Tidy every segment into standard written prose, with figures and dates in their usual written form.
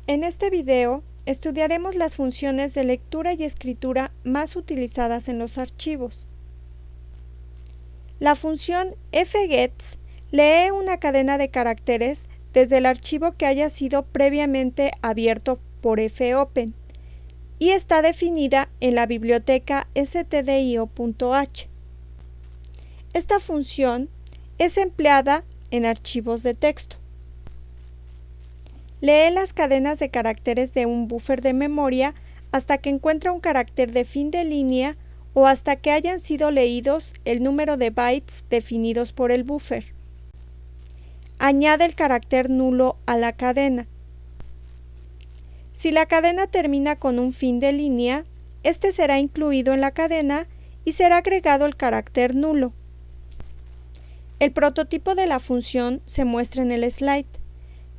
En este video estudiaremos las funciones de lectura y escritura más utilizadas en los archivos. La función fgets lee una cadena de caracteres desde el archivo que haya sido previamente abierto por fopen y está definida en la biblioteca stdio.h. Esta función es empleada en archivos de texto. Lee las cadenas de caracteres de un buffer de memoria hasta que encuentra un carácter de fin de línea o hasta que hayan sido leídos el número de bytes definidos por el buffer. Añade el carácter nulo a la cadena. Si la cadena termina con un fin de línea, este será incluido en la cadena y será agregado el carácter nulo. El prototipo de la función se muestra en el slide.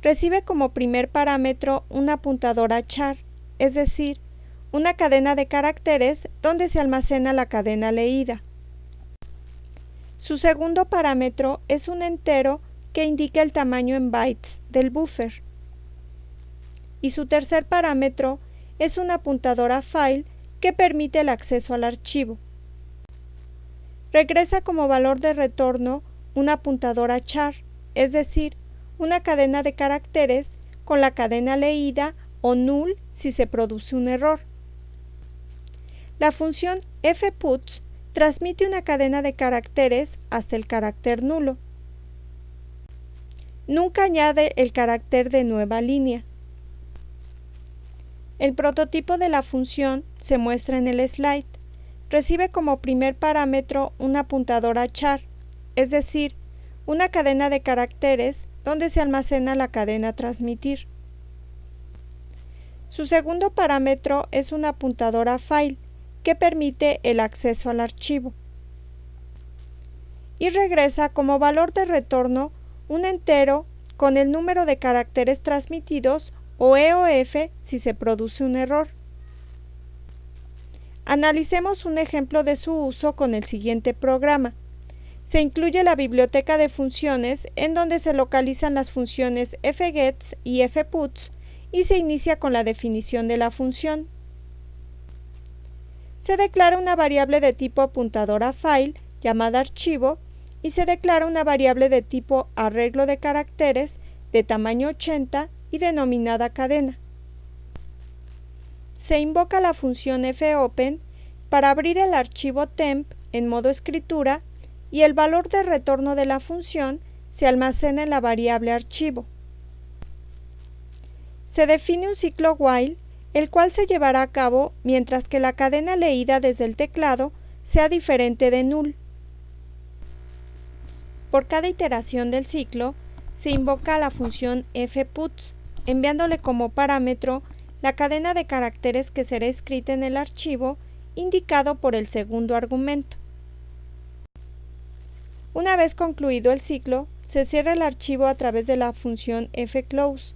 Recibe como primer parámetro una apuntadora char, es decir, una cadena de caracteres donde se almacena la cadena leída. Su segundo parámetro es un entero que indica el tamaño en bytes del buffer. Y su tercer parámetro es una apuntadora file que permite el acceso al archivo. Regresa como valor de retorno una apuntadora char, es decir, una cadena de caracteres con la cadena leída o null si se produce un error. La función fputs transmite una cadena de caracteres hasta el carácter nulo. Nunca añade el carácter de nueva línea. El prototipo de la función se muestra en el slide. Recibe como primer parámetro una apuntadora char, es decir, una cadena de caracteres donde se almacena la cadena transmitir. Su segundo parámetro es una apuntadora file que permite el acceso al archivo. Y regresa como valor de retorno un entero con el número de caracteres transmitidos o EOF si se produce un error. Analicemos un ejemplo de su uso con el siguiente programa. Se incluye la biblioteca de funciones en donde se localizan las funciones fgets y fputs y se inicia con la definición de la función. Se declara una variable de tipo apuntadora file llamada archivo y se declara una variable de tipo arreglo de caracteres de tamaño 80 y denominada cadena. Se invoca la función fopen para abrir el archivo temp en modo escritura y el valor de retorno de la función se almacena en la variable archivo. Se define un ciclo while, el cual se llevará a cabo mientras que la cadena leída desde el teclado sea diferente de null. Por cada iteración del ciclo, se invoca la función fputs, enviándole como parámetro la cadena de caracteres que será escrita en el archivo indicado por el segundo argumento. Una vez concluido el ciclo, se cierra el archivo a través de la función fclose,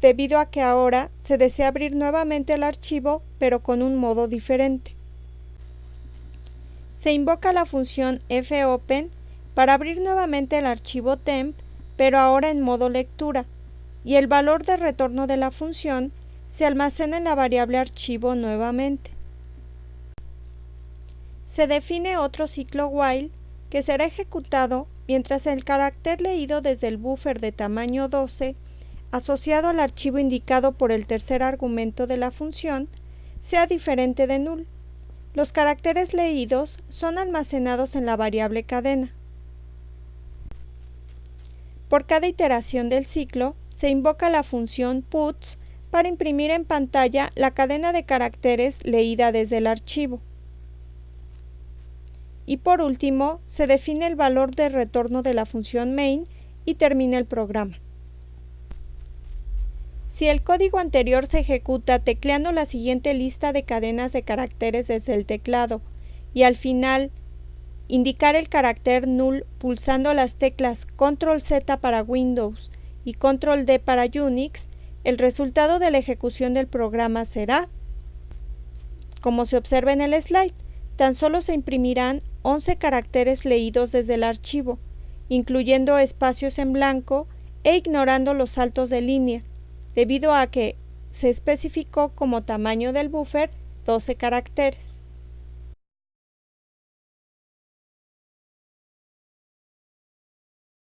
debido a que ahora se desea abrir nuevamente el archivo, pero con un modo diferente. Se invoca la función fopen para abrir nuevamente el archivo temp, pero ahora en modo lectura, y el valor de retorno de la función se almacena en la variable archivo nuevamente. Se define otro ciclo while que será ejecutado mientras el carácter leído desde el buffer de tamaño 12, asociado al archivo indicado por el tercer argumento de la función, sea diferente de null. Los caracteres leídos son almacenados en la variable cadena. Por cada iteración del ciclo, se invoca la función puts para imprimir en pantalla la cadena de caracteres leída desde el archivo. Y por último, se define el valor de retorno de la función main y termina el programa. Si el código anterior se ejecuta tecleando la siguiente lista de cadenas de caracteres desde el teclado y al final indicar el carácter null pulsando las teclas Control Z para Windows y Control D para Unix, el resultado de la ejecución del programa será, como se observa en el slide, tan solo se imprimirán 11 caracteres leídos desde el archivo, incluyendo espacios en blanco e ignorando los saltos de línea, debido a que se especificó como tamaño del buffer 12 caracteres.